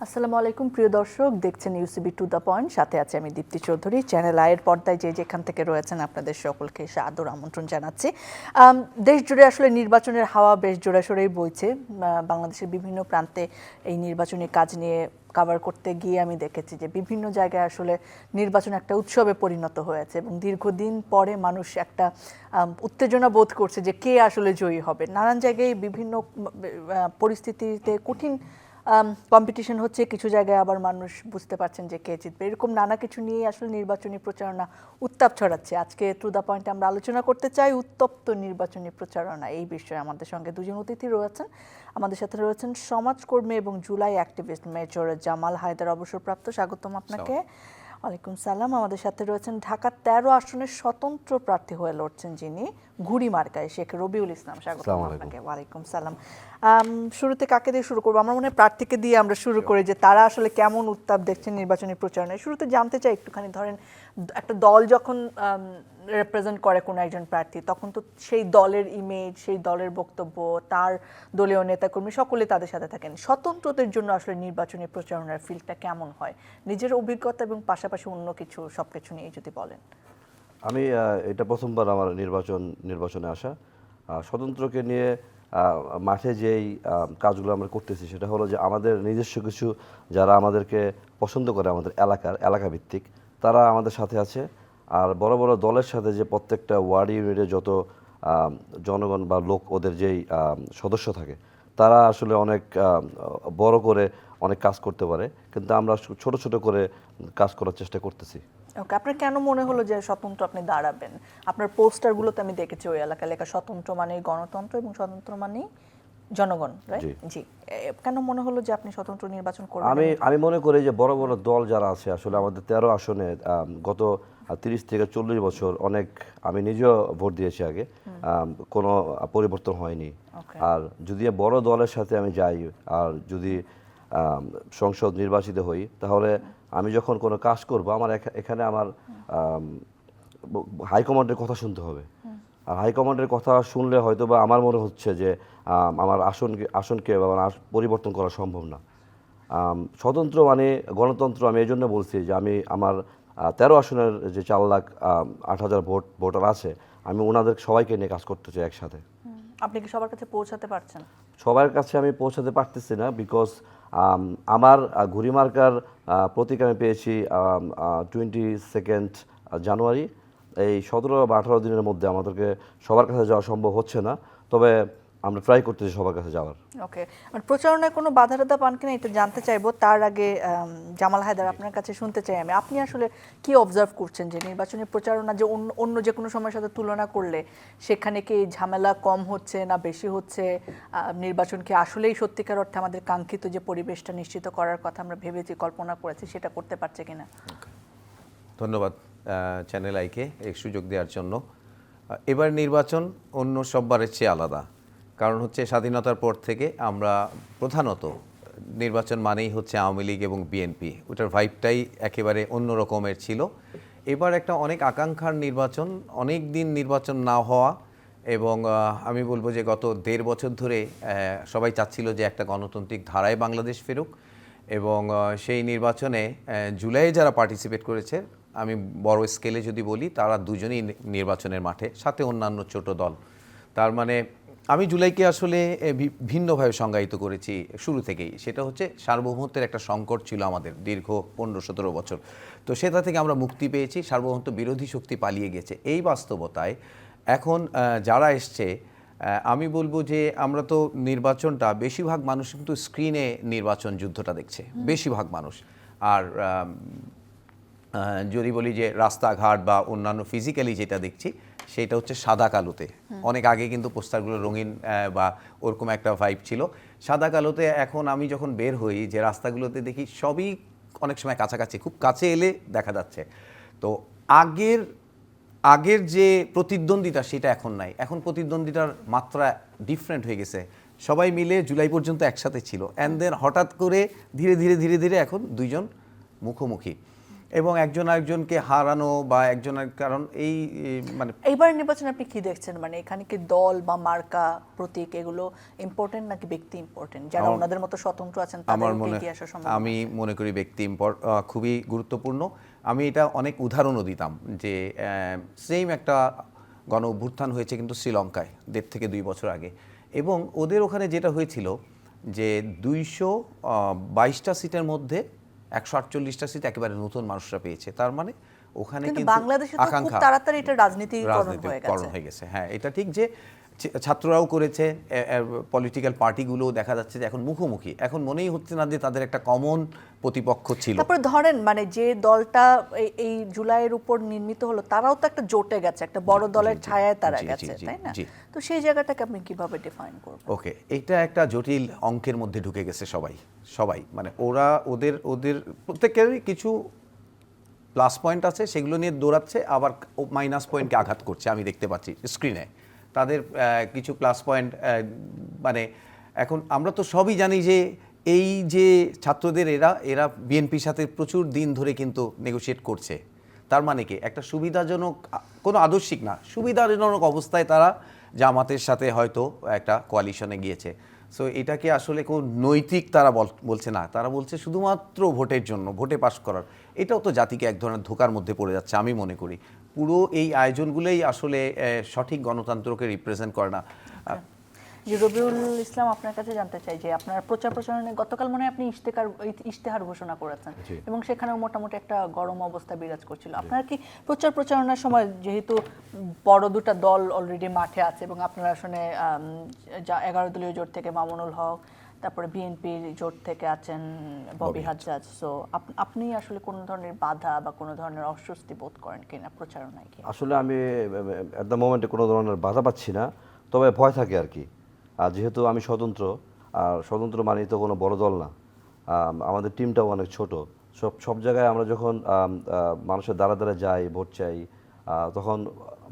আসসালামু আলাইকুম প্রিয় দর্শক, দেখছেন ইউসিবি টু দ্য পয়েন্ট। সাথে আছে আমি দীপ্তি চৌধুরী। চ্যানেল আয়ের পর্দায় যেখান থেকে রয়েছেন আপনাদের সকলকে সাদর আমন্ত্রণ জানাচ্ছি। দেশ জুড়ে আসলে নির্বাচনের হাওয়া বেশ জোরাসোরেই বইছে। বাংলাদেশের বিভিন্ন প্রান্তে এই নির্বাচনী কাজ নিয়ে কভার করতে গিয়ে আমি দেখেছি যে বিভিন্ন জায়গায় আসলে নির্বাচন একটা উৎসবে পরিণত হয়েছে এবং দীর্ঘদিন পরে মানুষ একটা উত্তেজনা বোধ করছে যে কে আসলে জয়ী হবে। নানান জায়গায় বিভিন্ন পরিস্থিতিতে কঠিন কম্পিটিশন হচ্ছে, কিছু জায়গায় আবার মানুষ বুঝতে পারছেন যে কে জিতবে। এরকম নানা কিছু নিয়ে আসলে নির্বাচনী প্রচারণা উত্তাপ ছড়াচ্ছে। আজকে টু দ্য পয়েন্টে আমরা আলোচনা করতে চাই উত্তপ্ত নির্বাচনী প্রচারণা এই বিষয়ে। আমাদের সঙ্গে দুজন অতিথি রয়েছেন। আমাদের সাথে রয়েছেন সমাজকর্মী এবং জুলাই অ্যাক্টিভিস্ট মেজর জামাল হায়দার, অবসরপ্রাপ্ত। স্বাগতম আপনাকে। ওয়ালাইকুম সালাম। আমাদের সাথে রয়েছেন ঢাকা 13 আসনের স্বতন্ত্র প্রার্থী হয়ে লড়ছেন যিনি, ঘুড়ি মার্কায়, শেখ রবিউল ইসলাম। স্বাগতম আপনাকে। ওয়ালাইকুম সালাম। শুরুতে কাকে দিয়ে শুরু করবো? আমরা মনে হয় প্রার্থীকে দিয়ে আমরা শুরু করি যে তারা আসলে কেমন উত্তাপ দেখছেন নির্বাচনী প্রচারণায়। শুরুতে জানতে চাই একটুখানি, ধরেন একটা দল যখন রিপ্রেজেন্ট করে কোনো একজন প্রার্থী, তখন তো সেই দলের ইমেজ, সেই দলের বক্তব্য, তার দলীয় নেতাকর্মী সকলে তাদের সাথে থাকেন। স্বতন্ত্রদের জন্য আসলে নির্বাচনী প্রচারণার ফিল্ডটা কেমন হয়? নিজের অভিজ্ঞতা এবং পাশাপাশি অন্য কিছু সবকিছু নিয়ে যদি বলেন। আমি এটা প্রথমবার আমার নির্বাচনে আসা। স্বতন্ত্রকে নিয়ে মাঠে যেই কাজগুলো আমরা করতেছি সেটা হলো যে আমাদের নিজস্ব কিছু যারা আমাদেরকে পছন্দ করে, আমাদের এলাকা ভিত্তিক, তারা আমাদের সাথে আছে। আর বড় বড় দলের সাথে যে প্রত্যেকটা ওয়ার্ড ইউনিটে যত জনগণ বা লোক, ওদের যেই সদস্য থাকে, তারা আসলে অনেক বড় করে অনেক কাজ করতে পারে, কিন্তু আমরা ছোট ছোট করে কাজ করার চেষ্টা করতেছি। ওকে, আপনার কেন মনে হলো যে স্বতন্ত্র আপনি দাঁড়াবেন? আপনার পোস্টারগুলোতে আমি দেখেছি ওই এলাকায় লেখা স্বতন্ত্র মানে গণতন্ত্র এবং স্বতন্ত্র মানে জনগণ, রাইট? জি। কেন মনে হলো যে আপনি স্বতন্ত্র নির্বাচন করবেন? আমি মনে করি যে বড় বড় দল যারা আছে, আসলে আমাদের 13 আসনে গত 30 থেকে 40 বছর আমি নিজেও ভোট দিয়েছি আগে, কোনো পরিবর্তন হয়নি। আর যদি বড় দলের সাথে আমি যাই আর যদি সংসদ নির্বাচিত হই, তাহলে আমি যখন কোনো কাজ করব, আমার এখানে আমার হাইকমান্ডের কথা শুনতে হবে। আর হাইকমান্ডের কথা শুনলে হয়তো বা আমার মনে হচ্ছে যে আমার আসনকে পরিবর্তন করা সম্ভব না। স্বতন্ত্র মানে গণতন্ত্র। আমি এই জন্য বলছি যে আমি আমার 13 আসনের যে 4,08,000 ভোটার আছে, আমি ওনাদের সবাইকে নিয়ে কাজ করতে চাই একসাথে। আপনি কি সবার কাছে পৌঁছাতে পারছেন? সবার কাছে আমি পৌঁছাতে পারতেছি না, বিকজ আমার ঘুড়ি মার্কার প্রতীক আমি পেয়েছি 22 জানুয়ারি। এই 17 বা 18 দিনের মধ্যে আমাদেরকে সবার কাছে যাওয়া সম্ভব হচ্ছে না, তবে আমরা ট্রাই করতেছি সবার কাছে যাওয়ার। ওকে, প্রচারণায় কোনো বাধা টাধা পান কিনা এটা জানতে চাইবো। তার আগে জামাল হায়দার, আপনার কাছে শুনতে চাই আমি, আপনি আসলে কি অবজার্ভ করছেন যে নির্বাচনী প্রচারণা যে অন্য যে কোনো সময়ের সাথে তুলনা করলে সেখানে কি ঝামেলা কম হচ্ছে না বেশি হচ্ছে? নির্বাচনকে আসলেই সত্যিকার অর্থে আমাদের কাঙ্ক্ষিত যে পরিবেশটা নিশ্চিত করার কথা আমরা ভেবেছি, কল্পনা করেছি, সেটা করতে পারছে কিনা? ধন্যবাদ চ্যানেল আইকে এই সুযোগ দেওয়ার জন্য। এবার নির্বাচন অন্য সববারের চেয়ে আলাদা, কারণ হচ্ছে স্বাধীনতার পর থেকে আমরা প্রধানত নির্বাচন মানেই হচ্ছে আওয়ামী লীগ এবং বিএনপি, ওটার ভাইবটাই একেবারে অন্য রকমের ছিল। এবার একটা অনেক আকাঙ্ক্ষার নির্বাচন, অনেক দিন নির্বাচন না হওয়া, এবং আমি বলবো যে গত 1.5 বছর ধরে সবাই চাচ্ছিল যে একটা গণতান্ত্রিক ধারায় বাংলাদেশ ফেরুক, এবং সেই নির্বাচনে জুলাইয়ে যারা পার্টিসিপেট করেছে, আমি বড় স্কেলে যদি বলি, তারা দুজনেই নির্বাচনের মাঠে, সাথে অন্যান্য ছোট দল। তার মানে আমি জুলাইকে আসলে ভিন্নভাবে সংজ্ঞায়িত করেছি শুরু থেকেই। সেটা হচ্ছে সার্বভৌমত্বের একটা সংকট ছিল আমাদের দীর্ঘ 15-17 বছর। তো সেটা থেকে আমরা মুক্তি পেয়েছি, সার্বভৌমত্ব বিরোধী শক্তি পালিয়ে গেছে। এই বাস্তবতায় এখন যারা এসছে, আমি বলবো যে আমরা তো নির্বাচনটা, বেশিরভাগ মানুষ কিন্তু স্ক্রিনে নির্বাচন যুদ্ধটা দেখছে, বেশিরভাগ মানুষ। আর যদি বলি যে রাস্তাঘাট বা অন্যান্য ফিজিক্যালি যেটা দেখছি, সেটা হচ্ছে সাদা কালোতে। অনেক আগে কিন্তু পোস্টারগুলো রঙিন বা ওরকম একটা ভাইব ছিল, সাদা কালোতে। এখন আমি যখন বের হই, যে রাস্তাগুলোতে দেখি সবই অনেক সময় কাছাকাছি, খুব কাছে এলে দেখা যাচ্ছে। তো আগের যে প্রতিদ্বন্দ্বিতা সেটা এখন নাই। এখন প্রতিদ্বন্দ্বিতার মাত্রা ডিফারেন্ট হয়ে গেছে। সবাই মিলে জুলাই পর্যন্ত একসাথে ছিল, অ্যান্ড দেন হঠাৎ করে ধীরে ধীরে এখন দুইজন মুখোমুখি। এবং একজন আরেকজনকে হারানো বা কারণ এই মানে এইবার নির্বাচনে আপনি কি দেখছেন, মানে এখানে কি দল বা মার্কা প্রতীক এগুলো ইম্পর্টেন্ট নাকি ব্যক্তি ইম্পর্টেন্ট? যারা ওনাদের মতো স্বতন্ত্র আছেন আমার তাদের মনে এগিয়ে আসার সম্ভাবনা আমি আছে? মনে করি ব্যক্তি খুবই গুরুত্বপূর্ণ। আমি এটা অনেক উদাহরণও দিতাম যে সেম একটা গণ অভ্যুত্থান হয়েছে কিন্তু শ্রীলঙ্কায় 1.5 থেকে 2 বছর আগে, এবং ওদের ওখানে যেটা হয়েছিল যে 222টা সিটের মধ্যে 148টা সিট একেবারে নতুন মানুষরা পেয়েছে। তার মানে ওখানে কিন্তু কিন্তু বাংলাদেশে তো খুব আকাঙ্ক্ষা তাড়াতাড়ি এটা রাজনীতিকরণ হয়ে গেছে। হ্যাঁ, এটা ঠিক যে ছাত্ররাও করেছে, পলিটিক্যাল পার্টিগুলো দেখা যাচ্ছে যে এখন মুখোমুখি, এখন মনেই হচ্ছে না যে তাদের একটা কমন প্রতিপক্ষ ছিল। তারপরে ধরেন মানে যে দলটা এই জুলাইয়ের উপর নির্মিত হলো তারাও তো একটা জোটে গেছে, একটা বড় দলের ছায়ায় তারা গেছে, তাই না? তো সেই জায়গাটাকে আপনি কিভাবে ডিফাইন করবেন? ওকে, এটা একটা জটিল অঙ্কের মধ্যে ঢুকে গেছে সবাই মানে ওদের প্রত্যেকেরই কিছু প্লাস পয়েন্ট আছে, সেগুলো নিয়ে দৌড়াচ্ছে, আবার মাইনাস পয়েন্টকে আঘাত করছে। আমি দেখতে পাচ্ছি স্ক্রিনে তাদের কিছু প্লাস পয়েন্ট, মানে এখন আমরা তো সবই জানি যে এই যে ছাত্রদের এরা বিএনপির সাথে প্রচুর দিন ধরে কিন্তু নেগোশিয়েট করছে। তার মানে কি একটা সুবিধাজনক, কোনো আদর্শিক না, সুবিধাজনক অবস্থায় তারা জামাতের সাথে হয়তো একটা কোয়ালিশনে গিয়েছে। সো এটাকে আসলে কোন নৈতিক তারা বলছে না, তারা বলছে শুধুমাত্র ভোটের জন্য, ভোটে পাশ করার। এটাও তো জাতিকে এক ধরনের ধোঁকার মধ্যে পড়ে যাচ্ছে আমি মনে করি। পুরো এই আয়োজনগুলোই আসলে সঠিক গণতন্ত্রকে রিপ্রেজেন্ট করে না। যে রবিউল ইসলাম, আপনার কাছে জানতে চাই যে আপনার প্রচার প্রচারণায় গতকাল মনে হয় আপনি ইশতেহার ঘোষণা করেছেন এবং সেখানেও মোটামুটি একটা গরম অবস্থা বিরাজ করছিল। আপনার কি প্রচার প্রচারণার সময়, যেহেতু বড় দুটা দল অলরেডি মাঠে আছে এবং আপনারা আসলে 11 দলীয় জোট থেকে মামুনুল হক, তারপরে বিএনপির জোট থেকে আছেন ববি হাজ্জাজ, সো আপনি আসলে কোনো ধরনের বাধা বা কোনো ধরনের অস্বস্তি বোধ করেন কিনা প্রচারণায়? কি আসলে আমি অ্যাট দ্য মোমেন্টে কোনো ধরনের বাধা পাচ্ছি না, তবে ভয় থাকে আর কি। আর যেহেতু আমি স্বতন্ত্র, আর স্বতন্ত্র মানেই তো কোনো বড় দল না, আমাদের টিমটাও অনেক ছোট। সব জায়গায় আমরা যখন মানুষের দ্বারা দ্বারা যাই, ভোট চাই, তখন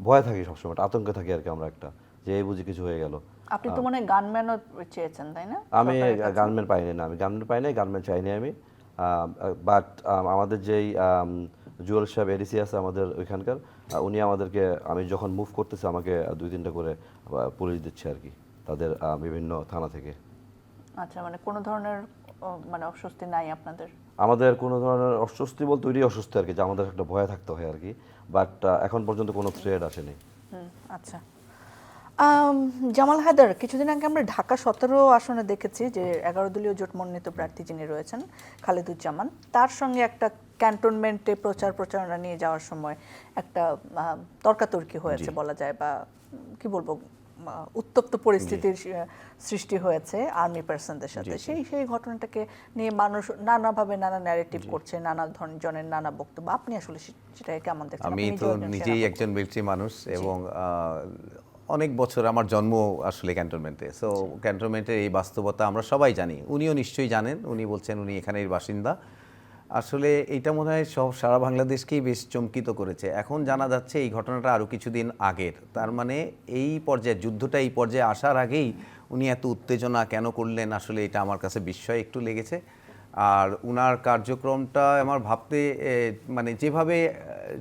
ভয় থাকি সবসময়, আতঙ্কে থাকি আর কি আমরা, একটা যে এই বুঝি কিছু হয়ে গেল। আপনি তো মনে হয় গানম্যানও চেয়েছেন, তাই না? আমি গানম্যান পাইনি, না আমি গানম্যান পাইনি, গানম্যান চাইনি আমি। বাট আমাদের যেই জুয়েল সাহেব এডিসি আছে আমাদের ওইখানকার, উনি আমাদেরকে, আমি যখন মুভ করতেছি আমাকে 2-3টা করে পুলিশ দিচ্ছে আর কি, তাদের বিভিন্ন থানা থেকে। আচ্ছা, মানে কোনো ধরনের মানে অস্বস্তি নাই আপনাদের? আমাদের কোনো ধরনের অস্বস্তি বলতে ওইটাই অস্বস্তি আর কি, যে আমাদের একটা ভয়ে থাকতে হয় আর কি। বাট এখন পর্যন্ত কোনো থ্রেড আসেনি। আচ্ছা, জামাল হায়দার, কিছুদিন আগে আমরা ঢাকা 17 আসনে দেখেছি যে 11 দলীয় জোট মনোনীত প্রার্থী যিনি রয়েছেন খালেদুজ্জামান, তার সঙ্গে একটা ক্যান্টনমেন্টে প্রচারণা নিয়ে যাওয়ার সময় একটা তর্কাতর্কি হয়েছে বলা যায়, বা কি বলবো, উত্তপ্ত পরিস্থিতির সৃষ্টি হয়েছে আর্মি পার্সনদের সাথে। সেই ঘটনাটাকে নিয়ে মানুষ নানাভাবে নানা ন্যারেটিভ করছে, নানা জনের নানা বক্তব্য। আপনি আসলে সেটাকে কেমন দেখছেন? আমি তো নিজেই একজন মিলিটারি মানুষ এবং অনেক বছর আমার জন্ম আসলে ক্যান্টনমেন্টে। সো ক্যান্টনমেন্টের এই বাস্তবতা আমরা সবাই জানি, উনিও নিশ্চয়ই জানেন। উনি বলছেন উনি এখানের বাসিন্দা। আসলে এইটা মনে হয় সারা বাংলাদেশকেই বেশ চমকিত করেছে। এখন জানা যাচ্ছে এই ঘটনাটা আরও কিছুদিন আগের, তার মানে এই পর্যায়ে, যুদ্ধটা এই পর্যায়ে আসার আগেই উনি এত উত্তেজনা কেন করলেন, আসলে এটা আমার কাছে বিস্ময় একটু লেগেছে। আর উনার কার্যক্রমটা আমার ভাবতে, মানে যেভাবে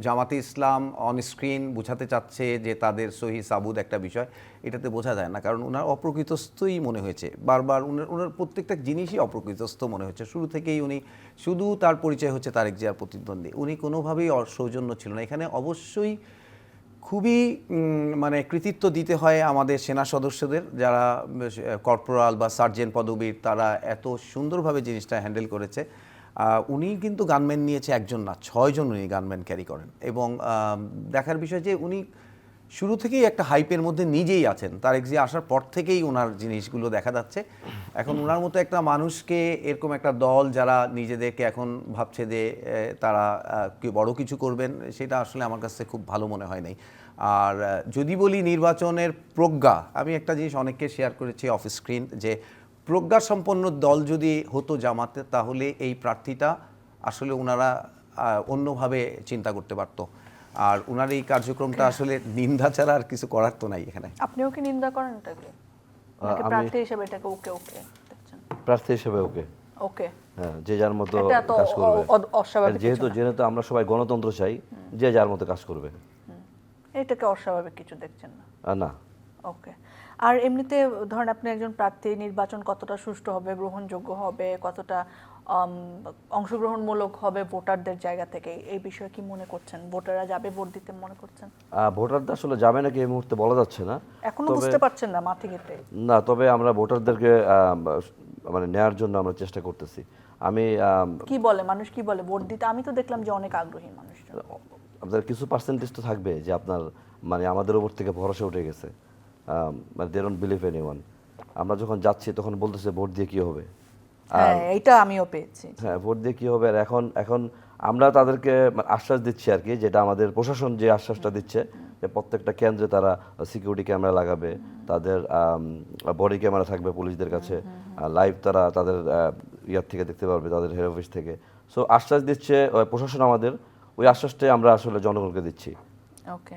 জামাতে ইসলাম অন স্ক্রিন বোঝাতে চাচ্ছে যে তাদের সহি সাবুদ একটা বিষয়, এটাতে বোঝা যায় না, কারণ উনার অপ্রকৃতস্থই মনে হয়েছে বারবার। উনার প্রত্যেকটা জিনিসই অপ্রকৃতস্থ মনে হচ্ছে শুরু থেকেই। উনি শুধু, তার পরিচয় হচ্ছে তারেক জিয়ার প্রতিদ্বন্দ্বী, উনি কোনোভাবেই সৌজন্য ছিল না। এখানে অবশ্যই খুবই মানে কৃতিত্ব দিতে হয় আমাদের সেনা সদস্যদের, যারা কর্পোরাল বা সার্জেন্ট পদবীর, তারা এত সুন্দরভাবে জিনিসটা হ্যান্ডেল করেছে। উনি কিন্তু গানম্যান নিয়েছে একজন না, 6 জন উনি গানম্যান ক্যারি করেন। এবং দেখার বিষয় যে উনি শুরু থেকেই একটা হাইপের মধ্যে নিজেই আছেন, তারেক জিয়া আসার পর থেকেই ওনার জিনিসগুলো দেখা যাচ্ছে। এখন ওনার মতো একটা মানুষকে, এরকম একটা দল যারা নিজেদেরকে এখন ভাবছে যে তারা বড় কিছু করবেন, সেটা আসলে আমার কাছে খুব ভালো মনে হয় নাই। আর যদি বলি নির্বাচনের প্রজ্ঞা, আমি একটা জিনিস অনেককে শেয়ার করেছি অফ স্ক্রিন, যে প্রজ্ঞা সম্পন্ন দল যদি হতো জামাতে, তাহলে এই প্রার্থীটা আসলে ওনারা অন্যভাবে চিন্তা করতে পারতো। আর ওনার এই কার্যক্রমটা আসলে নিন্দা ছাড়া আর কিছু করার তো নাই এখানে। আপনিও কি নিন্দা করেন এটাকে? নাকি প্রার্থী হিসেবে এটাকে ওকে দেখছেন? প্রার্থী হিসেবে ওকে। ওকে, হ্যাঁ, যে যার মতো এটা তো কাজ করবে। অস্বাভাবিক যেহেতু কিছু না। যেহেতু আমরা সবাই গণতন্ত্র চাই, যে যার মতো কাজ করবে। এটাকে অস্বাভাবিক কিছু দেখছেন না? না, ওকে। আর এমনিতে ধরেন আপনি একজন প্রার্থী, নির্বাচন কতটা সুষ্ঠু হবে, গ্রহণযোগ্য হবে, কতটা অংশগ্রহণমূলক হবে ভোটারদের জায়গা থেকে, এই বিষয়ে কি মনে করছেন? ভোটাররা যাবে ভোট দিতে মনে করছেন? ভোটারদের আসলে যাবে নাকি এই মুহূর্তে বলা যাচ্ছে না। এখনো তবে বুঝতে পারছেন না মাঠে গেটে? না, তবে আমরা ভোটারদেরকে মানে নেয়ার জন্য আমরা চেষ্টা করতেছি। আমি কি বলে মানুষ, কি বলে ভোট দিতে? আমি তো দেখলাম যে অনেক আগ্রহী মানুষজন। আপনার কিছু পার্সেন্টেজ তো থাকবে যে আপনার মানে আমাদের উপর থেকে ভরসা উঠে গেছে, মানে দে ডোন্ট বিলিভ এনিওয়ান। আমরা যখন যাচ্ছি তখন বলতেছে ভোট দিয়ে কি হবে। হ্যাঁ, এটা আমিও পেয়েছি। হ্যাঁ, ভোট দিয়ে কি হবে। আর এখন এখন আমরা তাদেরকে মানে আশ্বাস দিচ্ছি আর কি, যেটা আমাদের প্রশাসন যে আশ্বাসটা দিচ্ছে যে প্রত্যেকটা কেন্দ্রে তারা সিকিউরিটি ক্যামেরা লাগাবে, তাদের বডি ক্যামেরা থাকবে পুলিশদের কাছে, লাইভ তারা তাদের ইয়ার থেকে দেখতে পারবে, তাদের হেড অফিস থেকে। সো আশ্বাস দিচ্ছে প্রশাসন আমাদের, ওই আশ্বাসটাই আমরা আসলে জনগণকে দিচ্ছি। ওকে।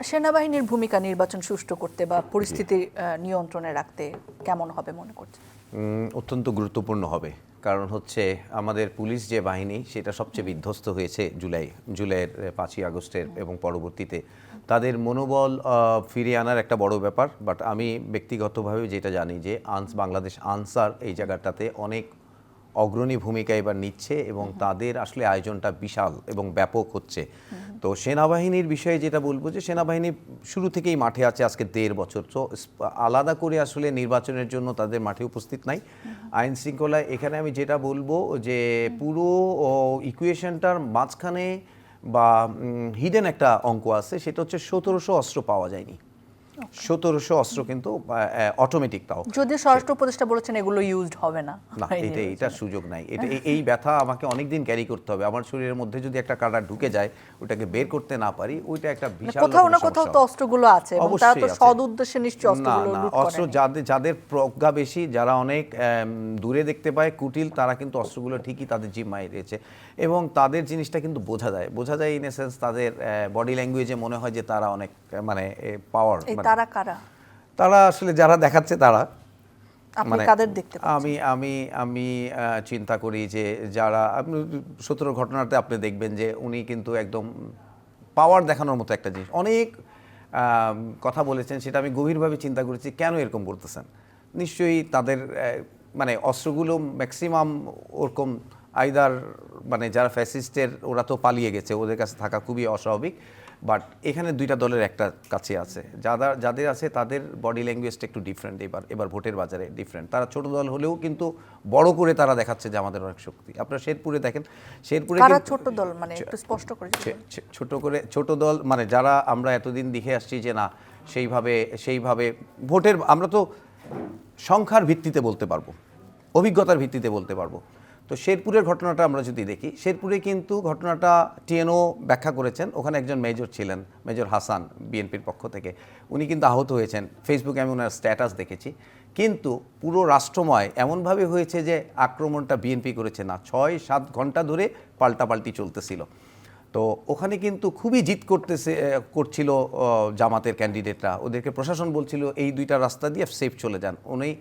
সেনাবাহিনীর ভূমিকা নির্বাচন সুষ্ঠু করতে বা পরিস্থিতি নিয়ন্ত্রণে রাখতে কেমন হবে মনে করছেন? অত্যন্ত গুরুত্বপূর্ণ হবে, কারণ হচ্ছে আমাদের পুলিশ যে বাহিনী সেটা সবচেয়ে বিধ্বস্ত হয়েছে জুলাইয়ের 5ই আগস্টের এবং পরবর্তীতে। তাদের মনোবল ফিরিয়ে আনার একটা বড় ব্যাপার। বাট আমি ব্যক্তিগতভাবে যেটা জানি যে বাংলাদেশ আনসার এই জায়গাটাতে অনেক অগ্রণী ভূমিকা এবার নিচ্ছে এবং তাদের আসলে আয়োজনটা বিশাল এবং ব্যাপক হচ্ছে। তো সেনাবাহিনীর বিষয়ে যেটা বলবো যে সেনাবাহিনী শুরু থেকেই মাঠে আছে আজকে 1.5 বছর। তো আলাদা করে আসলে নির্বাচনের জন্য তাদের মাঠে উপস্থিত নাই। আইন শৃঙ্খলা এখানে আমি যেটা বলবো যে পুরো ইকুয়েশনটার মাঝখানে বা হিডেন একটা অঙ্ক আছে, সেটা হচ্ছে 1700 অস্ত্র পাওয়া যায়নি। 1700 অস্ত্র কিন্তু অটোমেটিক, তাও যদি স্বরাষ্ট্র উপদেষ্টা বলেছেন এগুলো ইউজড হবে না। না, এটা সুযোগ নাই। এটা এই ব্যথা আমাকে অনেকদিন ক্যারি করতে হবে। আমার শরীরের মধ্যে যদি একটা কাঁটা ঢুকে যায়, ওটাকে বের করতে না পারি, ওইটা একটা বিশাল কোথাও না রকমের কোথাও সমস্যা তো হবে। অস্ত্রগুলো আছে এবং তারা তো অবশ্যই আছে। সদ উদ্দেশ্যে নিশ্চয়ই না অস্ত্রগুলো না, লুট অস্ত্র করেনি। যাদের প্রজ্ঞা বেশি, যারা অনেক দূরে দেখতে পায়, কুটিল, তারা কিন্তু অস্ত্রগুলো ঠিকই তাদের জিম্মায় রয়েছে এবং তাদের জিনিসটা কিন্তু বোঝা যায় ইন এ সেন্স তাদের বডি ল্যাঙ্গুয়েজে মনে হয় যে তারা অনেক মানে পাওয়ার। এই তারা কারা? তারা আসলে যারা দেখাচ্ছে তারা, আপনি কাদের দেখতে পাচ্ছেন? আমি আমি আমি চিন্তা করি যে যারা আপনি 17 ঘটনাতে আপনি দেখবেন যে উনি কিন্তু একদম পাওয়ার দেখানোর মতো একটা জিনিস অনেক কথা বলেছেন, সেটা আমি গভীরভাবে চিন্তা করেছি কেন এরকম করতেছেন। নিশ্চয়ই তাদের মানে অস্ত্রগুলো ম্যাক্সিমাম ওরকম আইদার মানে যারা ফ্যাসিস্টের ওরা তো পালিয়ে গেছে, ওদের কাছে থাকা খুবই অস্বাভাবিক। বাট এখানে দুইটা দলের একটা কাছে আছে, যাদের আছে তাদের বডি ল্যাঙ্গুয়েজটা একটু ডিফারেন্ট। এবার ভোটের বাজারে ডিফারেন্ট। তারা ছোট দল হলেও কিন্তু বড় করে তারা দেখাচ্ছে যে আমাদের অনেক শক্তি। আপনারা শেরপুরে দেখেন, শেরপুরে কারা ছোট দল মানে একটু স্পষ্ট করে ছোট দল মানে যারা আমরা এতদিন দেখে আসছি যে না সেইভাবে ভোটের আমরা তো সংখ্যার ভিত্তিতে বলতে পারবো, অভিজ্ঞতার ভিত্তিতে বলতে পারবো। তো শেরপুরের ঘটনাটা আমরা যদি দেখি, শেরপুরে কিন্তু ঘটনাটা টিএনও ব্যাখ্যা করেছেন। ওখানে একজন মেজর ছিলেন, মেজর হাসান, বিএনপির পক্ষ থেকে। উনি কিন্তু আহত হয়েছেন, ফেসবুকে আমি ওনার স্ট্যাটাস দেখেছি। কিন্তু পুরো রাষ্ট্রময় এমনভাবে হয়েছে যে আক্রমণটা বিএনপি করেছে না, 6-7 ঘন্টা ধরে পাল্টাপাল্টি চলতেছিল। তো ওখানে কিন্তু খুবই জিদ করছিল জামাতের ক্যান্ডিডেটরা। ওদেরকে প্রশাসন বলছিল এই দুইটা রাস্তা দিয়ে সেফ চলে যান, উনি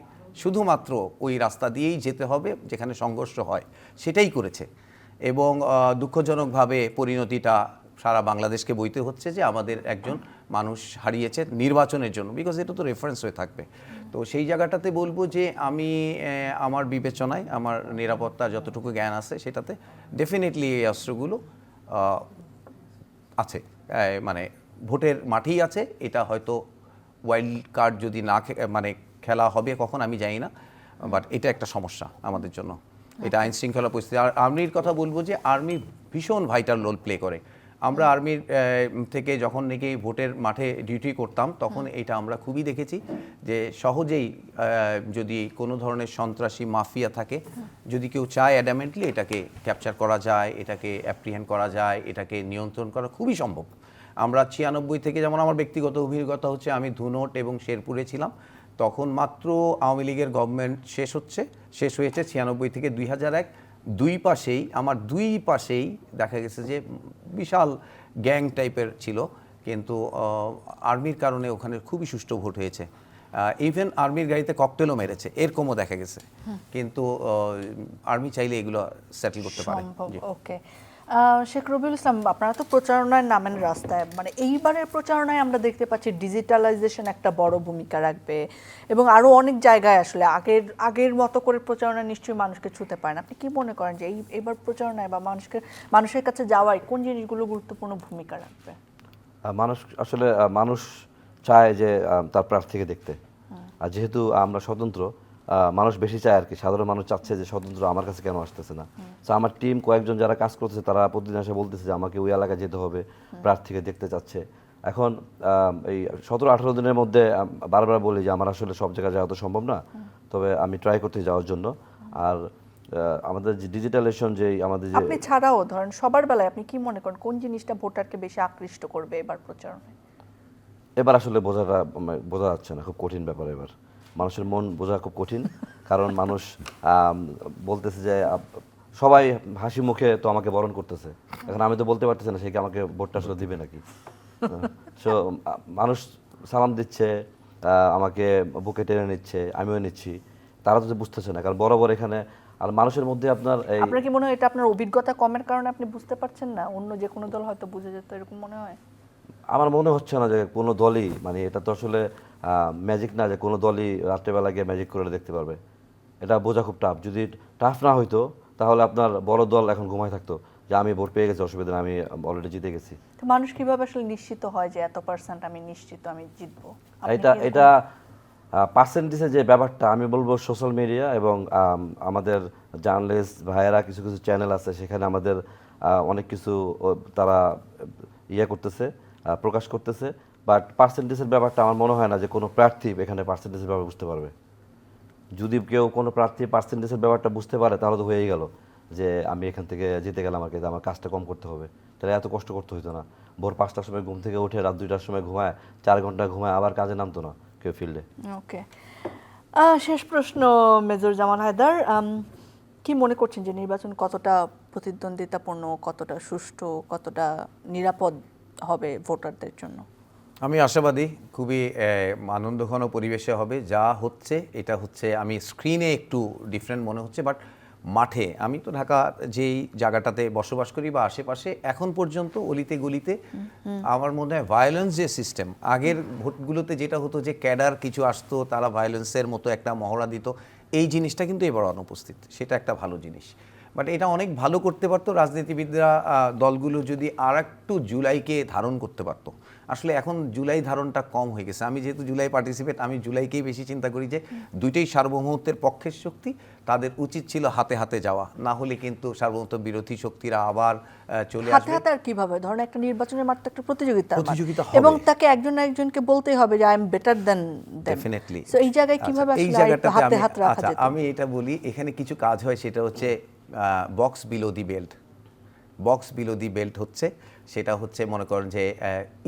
শুধুমাত্র ওই রাস্তা দিয়েই যেতে হবে যেখানে সংঘর্ষ হয়, সেটাই করেছে। এবং দুঃখজনকভাবে পরিণতিটা সারা বাংলাদেশকে বইতে হচ্ছে যে আমাদের একজন মানুষ হারিয়েছে নির্বাচনের জন্য, বিকজ এটা তো রেফারেন্স হয়ে থাকবে। তো সেই জায়গাটাতে বলবো যে আমি আমার বিবেচনায়, আমার নিরাপত্তা যতটুকু জ্ঞান আছে সেটাতে ডেফিনেটলি এই অস্ত্রগুলো আছে, মানে ভোটের মাঠেই আছে। এটা হয়তো ওয়াইল্ড কার্ড যদি না মানে খেলা হবে কখন আমি জানি না, বাট এটা একটা সমস্যা আমাদের জন্য। এটা আইন শৃঙ্খলা পরিস্থিতি। আর আর্মির কথা বলবো যে আর্মি ভীষণ ভাইটাল রোল প্লে করে। আমরা আর্মির থেকে যখন নাকি ভোটের মাঠে ডিউটি করতাম তখন এটা আমরা খুবই দেখেছি যে সহজেই যদি কোনো ধরনের সন্ত্রাসী মাফিয়া থাকে, যদি কেউ চায় অ্যাডামেন্টলি এটাকে ক্যাপচার করা যায়, এটাকে অ্যাপ্রিহেন্ড করা যায়, এটাকে নিয়ন্ত্রণ করা খুবই সম্ভব। আমরা 96 থেকে, যেমন আমার ব্যক্তিগত অভিজ্ঞতা হচ্ছে, আমি ধুনট এবং শেরপুরে ছিলাম তখন, মাত্র আওয়ামী লীগের গভর্নমেন্ট শেষ হয়েছে 96 থেকে 2001। দুই পাশেই দেখা গেছে যে বিশাল গ্যাং টাইপের ছিল, কিন্তু আর্মির কারণে ওখানে খুবই সুষ্ঠু ভোট হয়েছে। ইভেন আর্মির গাড়িতে ককটেলও মেরেছে, এরকমও দেখা গেছে। কিন্তু আর্মি চাইলে এগুলো সেটেল করতে পারে। জি। ওকে, শেখ রবিউল ইসলাম, আপনারা তো প্রচারণায় নামেন রাস্তায়, মানে এইবারের প্রচারণায় আমরা দেখতে পাচ্ছি ডিজিটালাইজেশন একটা বড় ভূমিকা রাখবে এবং আরো অনেক জায়গায় আসলে আগের মতো করে প্রচারণা নিশ্চয়ই মানুষকে ছুতে পারে না। আপনি কি মনে করেন যে এইবার প্রচারণায় বা মানুষের কাছে যাওয়ায় কোন জিনিসগুলো গুরুত্বপূর্ণ ভূমিকা রাখবে? মানুষ চায় যে তার প্রার্থীকে দেখতে, আর যেহেতু আমরা স্বতন্ত্র, মানুষ বেশি চায় আর কি, সাধারণ মানুষ চাচ্ছে যে স্বতন্ত্র আমার কাছে কেন আসতেছে না। তো আমার টিম কয়েকজন যারা কাজ করতেছে তারা প্রতিদিন এসে বলতেছে যে আমাকে ওই এলাকায় যেতে হবে, প্রার্থীকে দেখতে চাচ্ছে। এখন এই 17-18 দিনের মধ্যে বারবার বলি যে আমার আসলে সব জায়গায় যাওয়া তো সম্ভব না, তবে আমি ট্রাই করতে যাওয়ার জন্য। আর আমাদের যে ডিজিটালাইজেশন, যে আমাদের যে আপনি ছাড়াও ধরেন সবার বেলায় আপনি কি মনে করেন কোন জিনিসটা ভোটারকে বেশি আকৃষ্ট করবে এবার প্রচারণায়? এবার আসলে বোঝা যাচ্ছে না, খুব কঠিন ব্যাপার। এবার মানুষের মন বোঝা খুব কঠিন, কারণ মানুষ বলতেছে যে সবাই হাসি মুখে তো আমাকে বরণ করতেছে, এখন আমি তো বলতে পারতেছি না সে কি আমাকে ভোটটা আসলে দিবে নাকি। সো মানুষ সালাম দিচ্ছে, আমাকে বুকে টেনে নিচ্ছে, আমিও নিচ্ছি, তারা তো বুঝতেছে না, কারণ বরাবর এখানে আর মানুষের মধ্যে আপনার আপনার কি মনে হয় এটা আপনার অভিজ্ঞতা কমের কারণে আপনি বুঝতে পারছেন না? অন্য যে কোনো দল হয়তো বুঝে যেত, এরকম মনে হয়? আমার মনে হচ্ছে না যে কোনো দলই, মানে এটা তো আসলে ম্যাজিক না যে কোনো দলই রাত্রেবেলা গিয়ে ম্যাজিক করে দেখতে পারবে। এটা বোঝা খুব টাফ। যদি টাফ না হইতো তাহলে আপনার বড় দল এখন ঘুমায় থাকতো যে আমি ভোট পেয়ে গেছি, অসুবিধা না, আমি অলরেডি জিতে গেছি। তো মানুষ কিভাবে আসলে নিশ্চিত হয় যে এত% আমি নিশ্চিত আমি জিতবো? এটা পার্সেন্টেজের যে ব্যাপারটা, আমি বলবো সোশ্যাল মিডিয়া এবং আমাদের জার্নালিস্ট ভাইয়েরা কিছু কিছু চ্যানেল আছে, সেখানে আমাদের অনেক কিছু তারা করতেছে, প্রকাশ করতেছে। বাট পার্সেন্টেজের ব্যাপারটা আমার মনে হয় না যে কোনো প্রার্থী এখানে পার্সেন্টেজের ব্যাপার বুঝতে পারবে। যদি কেউ কোনো প্রার্থী পার্সেন্টেজের ব্যাপারটা বুঝতে পারে তাহলে তো হয়েই গেল যে আমি এখান থেকে জিতে গেলাম, আর কি আমার কাজটা কম করতে হবে, তাহলে এত কষ্ট করতে হতো না। ভোর 5টার সময় ঘুম থেকে উঠে রাত 2টার সময় ঘুমায়, 4 ঘন্টা ঘুমায়, আবার কাজে নামতো না কেউ ফিল্ডে। ওকে, শেষ প্রশ্ন মেজর জামাল হায়দার, কি মনে করছেন যে নির্বাচন কতটা প্রতিদ্বন্দ্বিতাপূর্ণ, কতটা সুষ্ঠু, কতটা নিরাপদ হবে ভোটারদের জন্য? আমি আশাবাদী খুবই আনন্দঘন পরিবেশে হবে। যা হচ্ছে এটা হচ্ছে, আমি স্ক্রিনে একটু ডিফারেন্ট মনে হচ্ছে, বাট মাঠে, আমি তো ঢাকা যেই জায়গাটাতে বসবাস করি বা আশেপাশে, এখন পর্যন্ত অলিতে গলিতে আমার মনে হয় ভায়োলেন্স যে সিস্টেম, আগের ভোটগুলোতে যেটা হতো যে ক্যাডার কিছু আসতো, তারা ভায়োলেন্সের মতো একটা মহড়া দিত, এই জিনিসটা কিন্তু এবার অনুপস্থিত। সেটা একটা ভালো জিনিস, বাট এটা অনেক ভালো করতে পারতো রাজনীতিবিদরা, দলগুলো যদি আর একটু জুলাইকে ধারণ করতে পারতো। আসলে এখন জুলাই ধারণটা কম হয়ে গেছে। আমি যেহেতু জুলাই পার্টিসিপেট, আমি জুলাইকেই বেশি চিন্তা করি যে দুইটাই সার্বভৌমত্বের পক্ষের শক্তি, তাদের উচিত ছিল হাতে হাতে যাওয়া, না হলে কিন্তু সার্বভৌমত্ব বিরোধী শক্তিরা আবার চলে হাতে আসবে। হাতে আর কিভাবে? ধরেন একটা নির্বাচনের মাঠ তো একটা প্রতিযোগিতা হবে এবং তাকে একজন একজনকে বলতেই হবে যে I am better than definitely. So এই জায়গায় কিভাবে এই আসলে জায়গাটাতে হাতে হাত রাখা যেত? আমি এটা বলি, এখানে কিছু কাজ হয়, সেটা হচ্ছে box below the belt. Box below the belt হচ্ছে, সেটা হচ্ছে মনে করেন যে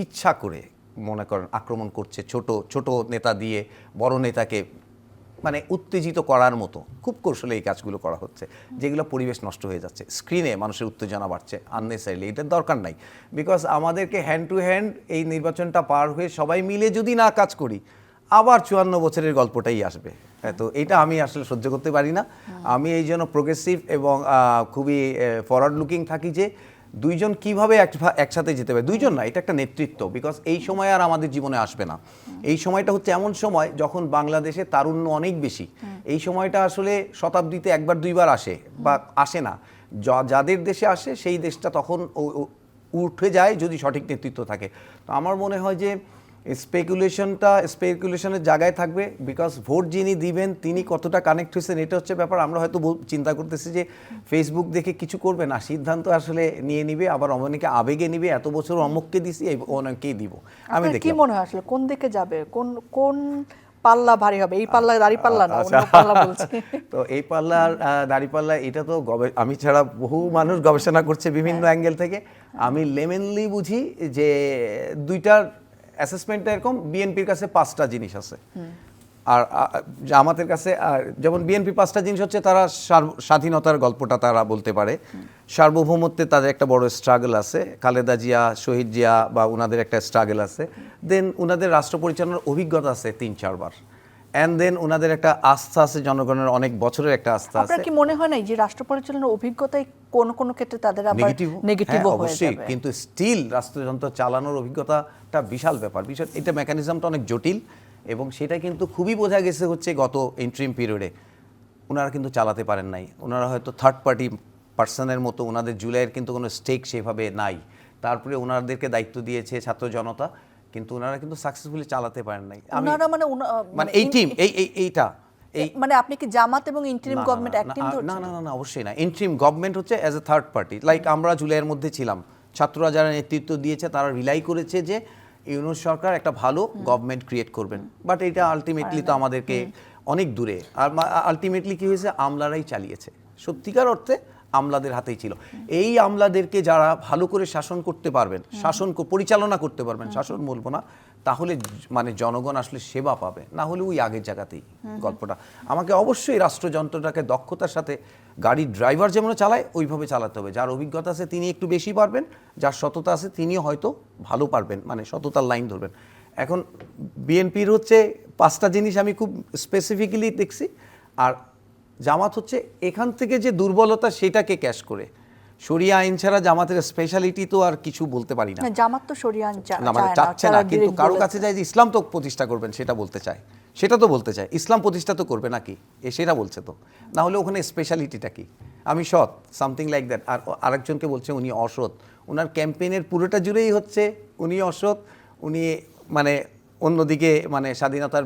ইচ্ছা করে মনে করেন আক্রমণ করছে, ছোট ছোট নেতা দিয়ে বড় নেতাকে মানে উত্তেজিত করার মতো খুব কৌশলে এই কাজগুলো করা হচ্ছে, যেগুলো পরিবেশ নষ্ট হয়ে যাচ্ছে। স্ক্রিনে মানুষের উত্তেজনা বাড়ছে আননেসারিলি, এটার দরকার নাই। বিকজ আমাদেরকে হ্যান্ড টু হ্যান্ড এই নির্বাচনটা পার হয়ে সবাই মিলে যদি না কাজ করি, আবার 54 বছরের গল্পটাই আসবে। তো এটা আমি আসলে সহ্য করতে পারি না। আমি এই জন্য প্রোগ্রেসিভ এবং খুবই ফরওয়ার্ড লুকিং থাকি যে দুইজন কিভাবে একসাথে যেতে হবে। দুইজন না, এটা একটা নেতৃত্ব, বিকজ এই সময় আর আমাদের জীবনে আসবে না। এই সময়টা হচ্ছে এমন সময় যখন বাংলাদেশে তারুণ্য অনেক বেশি। এই সময়টা আসলে শতাব্দীতে একবার দুইবার আসে বা আসে না, যাদের দেশে আসে সেই দেশটা তখন উঠে যায় যদি সঠিক নেতৃত্ব থাকে। তো আমার মনে হয় যে স্পেকুলেশনের জায়গায় থাকবে, বিকজ ভোট যিনি দিবেন তিনি কতটা কানেক্ট হয়েছেন এটা হচ্ছে ব্যাপার। আমরা হয়তো চিন্তা করতেছি যে ফেসবুক দেখে কিছু করবে না, সিদ্ধান্ত আসলে নিয়ে নিবে, আবার অনেকে আবেগে নিবে, এত বছর অমুককে দিছি অনেকেই দিব। আমি দেখি কি মনে হয় আসলে কোন দিকে যাবে, কোন পাল্লা ভারী হবে? এই পাল্লা দাঁড়িপাল্লা না, অন্য পাল্লা বলছি। তো এই পাল্লার দাঁড়িপাল্লা, এটা তো আমি ছাড়া বহু মানুষ গবেষণা করছে বিভিন্ন অ্যাঙ্গেল থেকে। আমি লেমেনলি বুঝি যে দুইটার অ্যাসেসমেন্টটা এরকম, বিএনপির কাছে 5টা জিনিস আছে, আর জামাতের কাছে যেমন বিএনপি 5টা জিনিস হচ্ছে, তারা স্বাধীনতার গল্পটা তারা বলতে পারে, সার্বভৌমত্বে তাদের একটা বড় স্ট্রাগল আছে, খালেদা জিয়া, শহীদ জিয়া বা ওনাদের একটা স্ট্রাগল আছে, দেন ওনাদের রাষ্ট্র পরিচালনার অভিজ্ঞতা আছে 3-4 বার, অ্যান্ড দেন ওনাদের একটা আস্থা আছে, জনগণের অনেক বছরের একটা আস্থা আছে। আপনার কি মনে হয় না যে রাষ্ট্র পরিচালনার অভিজ্ঞতায় কোন কোন ক্ষেত্রে তাদের আবার নেগেটিভও হয়ে অবশ্যই, যাবে? কিন্তু স্টিল রাষ্ট্রযন্ত্র চালানোর অভিজ্ঞতাটা বিশাল ব্যাপার। বিষয় এটা মেকানিজমটা অনেক জটিল, এবং সেটা কিন্তু খুবই বোঝা গেছে হচ্ছে গত ইন্টারিম পিরিয়ডে ওনারা কিন্তু চালাতে পারেন নাই। ওনারা হয়তো থার্ড পার্টি পার্সনের মতো, ওনাদের জুলাইয়ের কিন্তু কোনো স্টেক সেভাবে নাই। তারপরে ওনাদেরকে দায়িত্ব দিয়েছে ছাত্র জনতা, কিন্তু ওনারা কিন্তু সাকসেসফুলি চালাতে পারেন নাই। ওনারা মানে এই টিম এইটা মানে আপনি কি জামাত এবং ইন্টারিম গভর্নমেন্ট এক টিম না ধরছেন? না না না, অবশ্যই না। ইন্টারিম গভর্নমেন্ট হচ্ছে as a third party, like আমরা জুলাইয়ের মধ্যে ছিলাম, ছাত্ররা যারা নেতৃত্ব দিয়েছে তারা রিলাই করেছে যে ইউনূস সরকার একটা ভালো গভর্নমেন্ট ক্রিয়েট করবেন, বাট এটা আলটিমেটলি তো আমাদেরকে অনেক দূরে। আর আলটিমেটলি কি হয়েছে, আমলারাই চালিয়েছে, সত্যিকার অর্থে আমলাদের হাতেই ছিল। এই আমলাদেরকে যারা ভালো করে শাসন করতে পারবেন, পরিচালনা করতে পারবেন, শাসন বলবো না, তাহলে মানে জনগণ আসলে সেবা পাবে, না হলে ওই আগের জায়গাতেই গল্পটা। আমাকে অবশ্যই রাষ্ট্রযন্ত্রটাকে দক্ষতার সাথে, গাড়ির ড্রাইভার যেমন চালায় ওইভাবে চালাতে হবে। যার অভিজ্ঞতা আছে তিনি একটু বেশি পারবেন, যার সততা আছে তিনিও হয়তো ভালো পারবেন, মানে সততার লাইন ধরবেন। এখন বিএনপির হচ্ছে 5টা জিনিস আমি খুব স্পেসিফিক্যালি দেখছি, আর জামাত হচ্ছে এখান থেকে যে দুর্বলতা সেটাকে ক্যাশ করে। শরিয়া আইন ছাড়া জামাতের স্পেশালিটি তো আর কিছু বলতে পারি না। জামাত তো শরিয়া আইন না মানে চাচ্ছে না, কিন্তু কারো কাছে যায় যে ইসলাম তো প্রতিষ্ঠা করবেন সেটা বলতে চায়, সেটা তো বলতে চায়, ইসলাম প্রতিষ্ঠা তো করবে নাকি, সেটা বলছে তো, না হলে ওখানে স্পেশালিটিটা কি, আমি সৎ, সামথিং লাইক দ্যাট। আর আরেকজনকে বলছে উনি অসৎ, ওনার ক্যাম্পেইনের পুরোটা জুড়েই হচ্ছে উনি অসৎ, উনি মানে অন্যদিকে মানে স্বাধীনতার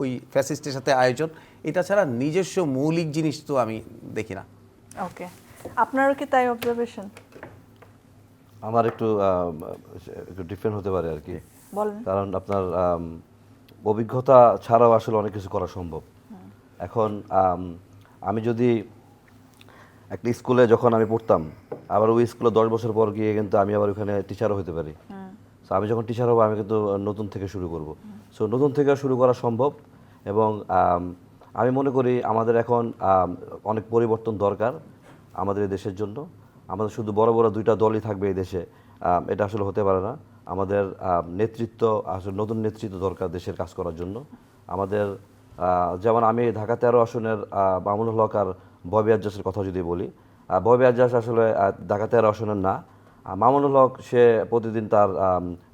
ওই ফ্যাসিস্টের সাথে আয়োজন, এটা ছাড়া নিজস্ব মৌলিক জিনিস তো আমি দেখি না। ওকে, আপনারও কি তাই অবজারভেশন? আমার একটু ডিফারেন্ট হতে পারে আর কি, বলেন। কারণ আপনার অভিজ্ঞতা ছাড়াও আসলে অনেক কিছু করা সম্ভব। এখন আমি যদি একটা স্কুলে যখন আমি পড়তাম, আবার ওই স্কুলে 10 বছর পর গিয়ে কিন্তু আমি আবার ওখানে টিচারও হতে পারি। সো আমি যখন টিচার হব আমি কিন্তু নতুন থেকে শুরু করব। সো নতুন থেকে শুরু করা সম্ভব, এবং আমি মনে করি আমাদের এখন অনেক পরিবর্তন দরকার আমাদের এই দেশের জন্য। আমাদের শুধু বড় বড় 2টা দলই থাকবে এই দেশে, এটা আসলে হতে পারে না। আমাদের নেতৃত্ব, আসলে নতুন নেতৃত্ব দরকার দেশের কাজ করার জন্য। আমাদের যেমন আমি ঢাকা 13 আসনের মামুনুল হক আর ববি আজ্জাসের কথা যদি বলি, ববি আজ্জাস আসলে ঢাকা 13 আসনের না, মামুনুল হক সে প্রতিদিন তার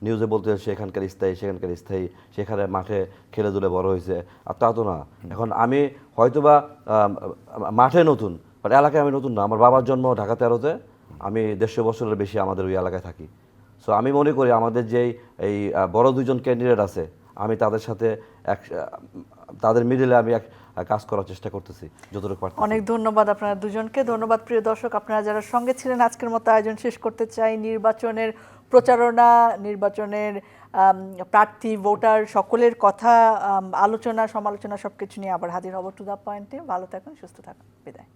নিউজে বলতে সে এখানকার স্থায়ী, সেখানকার স্থায়ী, সেখানে মাঠে খেলে ধুলে বড় হয়েছে। আর তা তো না, এখন আমি হয়তোবা মাঠে নতুন, বাট এলাকায় আমি নতুন না। আমার বাবার জন্ম ঢাকা 13-তে, আমি 150 বছরের বেশি আমাদের ওই এলাকায় থাকি। সো আমি মনে করি আমাদের যেই এই বড় 2জন ক্যান্ডিডেট আছে, আমি তাদের সাথে তাদের মিডিলে আমি কাজ করার চেষ্টা করতেছি যতটুকু পারতেছি। অনেক ধন্যবাদ আপনারা দুজনকে। ধন্যবাদ প্রিয় দর্শক, আপনারা যারা সঙ্গে ছিলেন। আজকের মতো আয়োজন শেষ করতে চাই। নির্বাচনের প্রচারণা, নির্বাচনের প্রার্থী, ভোটার সকলের কথা, আলোচনা, সমালোচনা সবকিছু নিয়ে আবার হাজির হব টু দ্য পয়েন্টে। ভালো থাকুন, সুস্থ থাকুন, বিদায়।